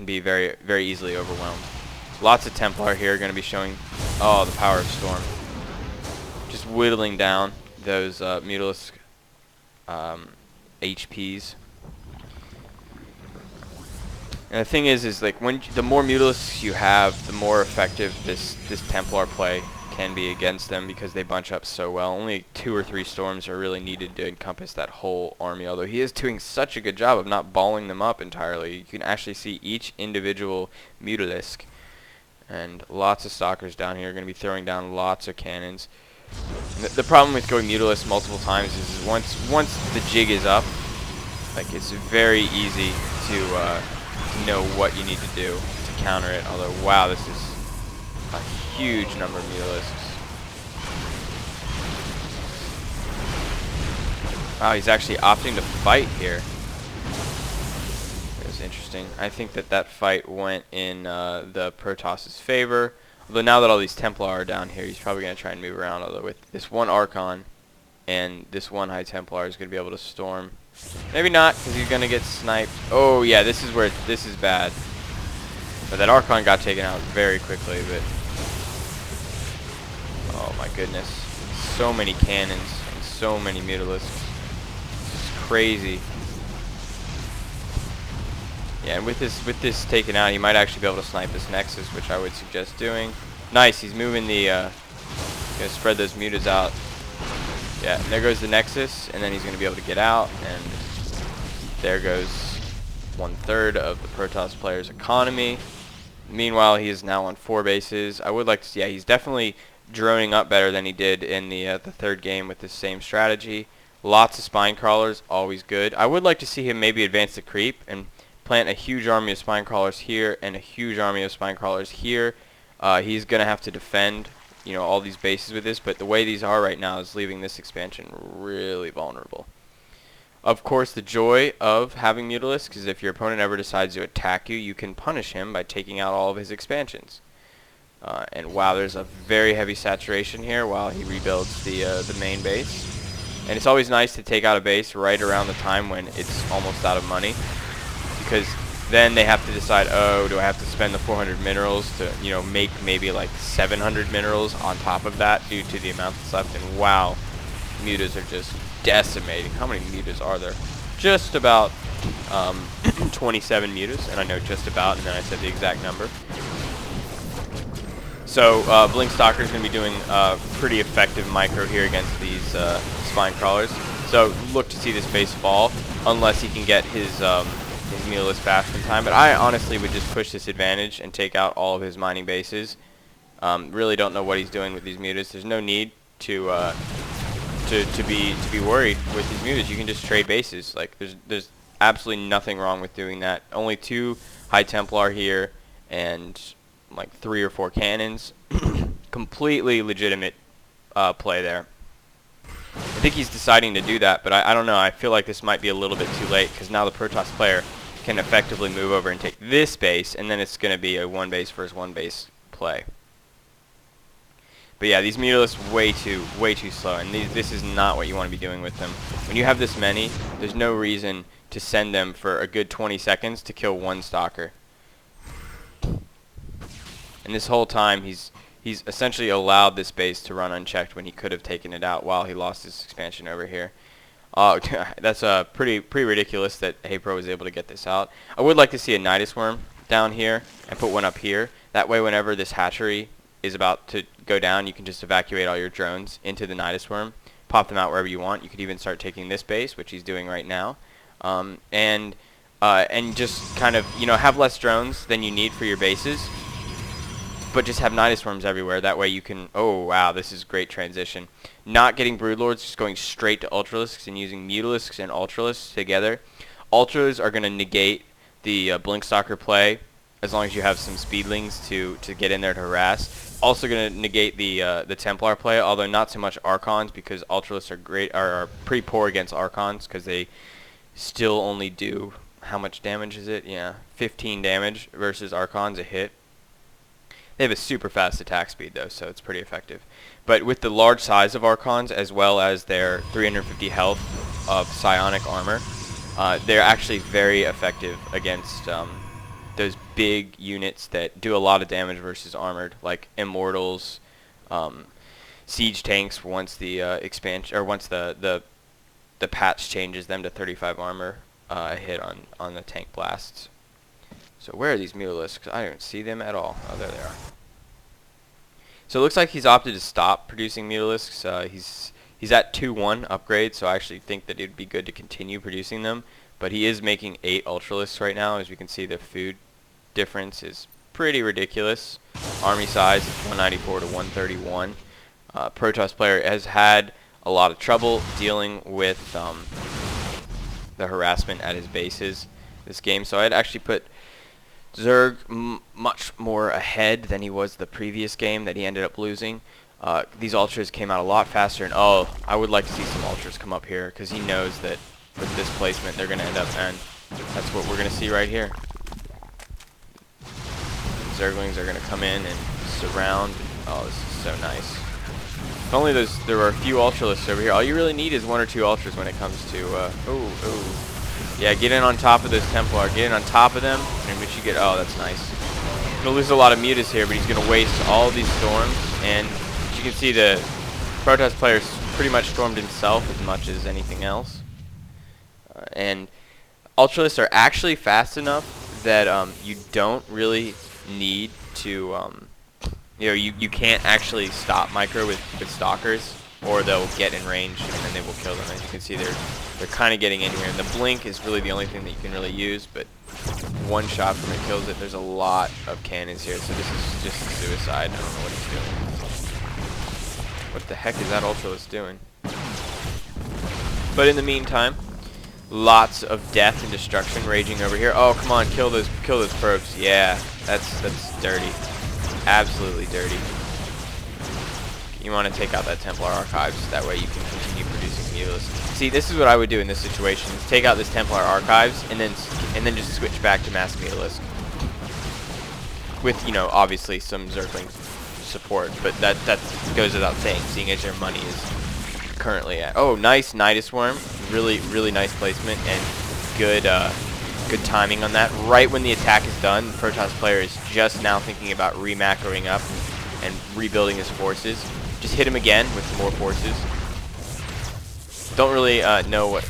can be very, very easily overwhelmed. Lots of Templar here are going to be showing, oh, the power of Storm. Just whittling down those Mutalisk HPs. And the thing is like the more Mutalisks you have, the more effective this Templar play can be against them, because they bunch up so well. Only 2 or 3 storms are really needed to encompass that whole army, although he is doing such a good job of not balling them up entirely. You can actually see each individual Mutalisk. And lots of stalkers down here are going to be throwing down lots of cannons. The problem with going Mutalisk multiple times is once the jig is up, like, it's very easy to know what you need to do to counter it. Although, wow, this is a huge number of Mutalisks. Wow, he's actually opting to fight here. It was interesting. I think that fight went in the Protoss's favor. Although now that all these Templar are down here, he's probably going to try and move around. Although with this one Archon and this one High Templar is going to be able to storm. Maybe not, because he's going to get sniped. Oh, yeah, this is where this is bad. But that Archon got taken out very quickly. But oh my goodness, so many cannons and so many Mutalisks. This is crazy. Yeah, and with this taken out, he might actually be able to snipe this Nexus, which I would suggest doing. Nice, he's moving the, gonna spread those mutas out. Yeah, and there goes the Nexus, and then he's gonna be able to get out, and there goes 1/3 of the Protoss player's economy. Meanwhile, he is now on 4 bases. I would like to see, yeah, he's definitely droning up better than he did in the 3rd game with this same strategy. Lots of spine crawlers, always good. I would like to see him maybe advance the creep and plant a huge army of spine crawlers here and a huge army of spine crawlers here. He's going to have to defend, you know, all these bases with this, but the way these are right now is leaving this expansion really vulnerable. Of course, the joy of having Mutalisks is if your opponent ever decides to attack you, you can punish him by taking out all of his expansions. And wow, there's a very heavy saturation here while he rebuilds the main base. And it's always nice to take out a base right around the time when it's almost out of money, because then they have to decide, oh, do I have to spend the 400 minerals to, you know, make maybe like 700 minerals on top of that due to the amount that's left. And wow, mutas are just decimating. How many mutas are there? Just about 27 mutas, and I know just about, and then I said the exact number. So Blink Stalker is going to be doing pretty effective micro here against these spine crawlers. So look to see this base fall, unless he can get his Mutalisk fast in time. But I honestly would just push this advantage and take out all of his mining bases. Really don't know what he's doing with these mutas. There's no need to be worried with these mutas. You can just trade bases. Like there's absolutely nothing wrong with doing that. Only 2 High Templar here and like 3 or 4 cannons. Completely legitimate play there. I think he's deciding to do that, but I don't know. I feel like this might be a little bit too late, because now the Protoss player can effectively move over and take this base, and then it's going to be a 1 base versus 1 base play. But yeah, these Mutalisks way too slow, and this is not what you want to be doing with them. When you have this many, there's no reason to send them for a good 20 seconds to kill 1 Stalker. And this whole time, he's essentially allowed this base to run unchecked when he could have taken it out while he lost his expansion over here. That's pretty ridiculous that Haypro was able to get this out. I would like to see a Nidus Worm down here and put one up here. That way, whenever this hatchery is about to go down, you can just evacuate all your drones into the Nidus Worm, pop them out wherever you want. You could even start taking this base, which he's doing right now, and just kind of, you know, have less drones than you need for your bases, but just have Nidus Worms everywhere. That way you can, oh wow, this is great transition. Not getting Broodlords, just going straight to Ultralisks and using Mutalisks and Ultralisks together. Ultras are going to negate the Blink Stalker play, as long as you have some Speedlings to get in there to harass. Also going to negate the Templar play, although not so much Archons, because Ultralisks are pretty poor against Archons, because they still only do, how much damage is it? Yeah, 15 damage versus Archons a hit. They have a super fast attack speed, though, so it's pretty effective. But with the large size of Archons, as well as their 350 health of psionic armor, they're actually very effective against those big units that do a lot of damage versus armored, like immortals, siege tanks. Once the expansion, or once the patch changes them to 35 armor, hit on the tank blasts. So where are these mutalisks? I don't see them at all. Oh, there they are. So it looks like he's opted to stop producing mutalisks. He's at 2-1 upgrade, so I actually think that it would be good to continue producing them. But he is making 8 ultralisks right now. As you can see, the food difference is pretty ridiculous. Army size is 194 to 131. Protoss player has had a lot of trouble dealing with the harassment at his bases this game. So I'd actually put Zerg much more ahead than he was the previous game that he ended up losing. These ultras came out a lot faster, and I would like to see some ultras come up here, because he knows that with this placement they're going to end up, and that's what we're going to see right here. Zerglings are going to come in and surround. Oh, this is so nice. If only there were a few ultralisks over here. All you really need is 1 or 2 ultras when it comes to yeah, get in on top of those Templar. Get in on top of them, in which you get, oh, that's nice. He's going to lose a lot of mutas here, but he's going to waste all these storms. And as you can see, the Protoss player pretty much stormed himself as much as anything else. And ultralisks are actually fast enough that you don't really need to, you can't actually stop micro with stalkers, or they'll get in range and then they will kill them. As you can see, they're kind of getting in here, and the blink is really the only thing that you can really use, but one shot from it kills it. There's a lot of cannons here, so this is just suicide. I don't know what he's doing. What the heck is that ultralist doing? But in the meantime, lots of death and destruction raging over here. Oh, come on, kill those probes. Yeah, that's dirty. Absolutely dirty. You want to take out that Templar Archives, that way you can continue producing mutalisks. See, this is what I would do in this situation: is take out this Templar Archives and then just switch back to mass mutalisk. With, obviously some Zergling support, but that goes without saying, seeing as your money is currently at. Oh, nice Nidus Worm. Really nice placement, and good timing on that. Right when the attack is done, the Protoss player is just now thinking about remacroing up and rebuilding his forces. Just hit him again with more forces. Don't really know what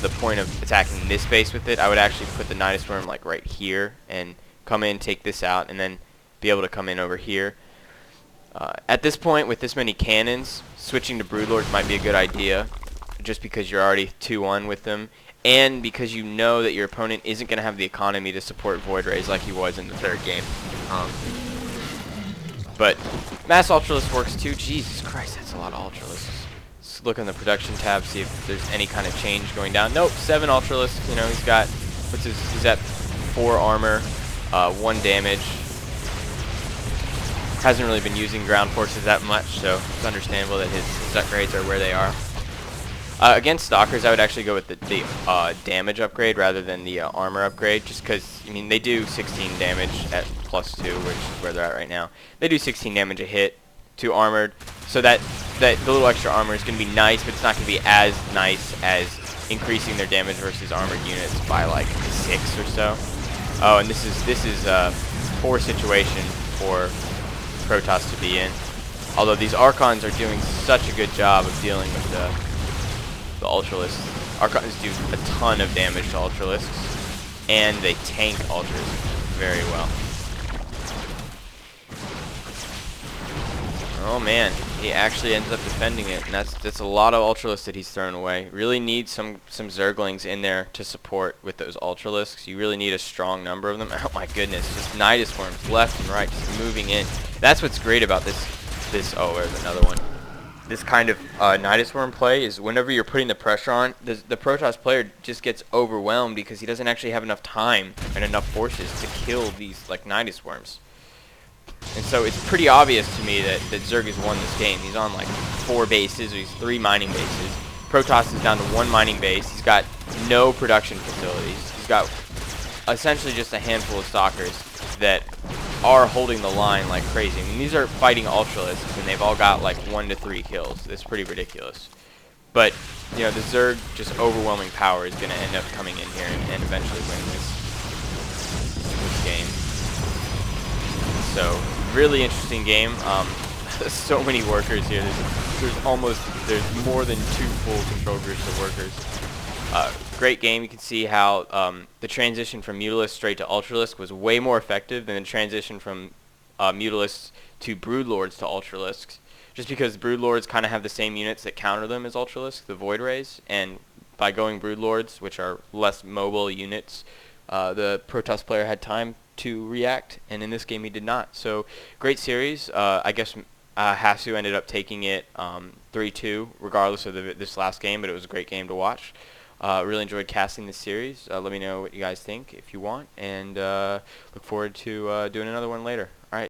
the point of attacking this base with it. I would actually put the Nidus Worm like right here and come in, take this out, and then be able to come in over here. At this point, with this many cannons, switching to Broodlords might be a good idea, just because you're already 2-1 with them, and because you know that your opponent isn't going to have the economy to support Void Rays like he was in the 3rd game. But Mass Ultralisk works too. Jesus Christ, that's a lot of Ultralisks. Let's look on the production tab, see if there's any kind of change going down. Nope, 7 Ultralisks. He's got, he's at 4 armor, 1 damage. Hasn't really been using ground forces that much, so it's understandable that his upgrades are where they are. Against Stalkers, I would actually go with the damage upgrade rather than the armor upgrade, just because, they do 16 damage at +2, which is where they're at right now. They do 16 damage a hit to armored, so that the little extra armor is going to be nice, but it's not going to be as nice as increasing their damage versus armored units by like 6 or so. Oh, and this is a poor situation for Protoss to be in. Although these Archons are doing such a good job of dealing with the Ultralisks. Archons do a ton of damage to Ultralisks, and they tank Ultras very well. Oh man, he actually ends up defending it, and that's a lot of Ultralisks that he's thrown away. Really need some Zerglings in there to support with those Ultralisks. You really need a strong number of them. Oh my goodness, just Nidus Worms left and right, just moving in. That's what's great about this. Oh, there's another one. This kind of Nidus Worm play is whenever you're putting the pressure on, the Protoss player just gets overwhelmed because he doesn't actually have enough time and enough forces to kill these like Nidus Worms. And so it's pretty obvious to me that Zerg has won this game. He's on like 4 bases, or he's 3 mining bases. Protoss is down to 1 mining base. He's got no production facilities. He's got essentially just a handful of stalkers that are holding the line like crazy. These are fighting Ultralisks, and they've all got like 1 to 3 kills. It's pretty ridiculous. But, the Zerg just overwhelming power is going to end up coming in here and eventually winning this game. So really interesting game. So many workers here. There's more than 2 full control groups of workers. Great game. You can see how the transition from Mutalisk straight to Ultralisk was way more effective than the transition from Mutalisks to Broodlords to Ultralisks. Just because Broodlords kind of have the same units that counter them as Ultralisk, the Void Rays, and by going Broodlords, which are less mobile units, the Protoss player had time to react, and in this game he did not. So great series. I guess Hasu ended up taking it 3-2 regardless of this last game, but it was a great game to watch. Really enjoyed casting this series. Let me know what you guys think if you want, and look forward to doing another one later. All right.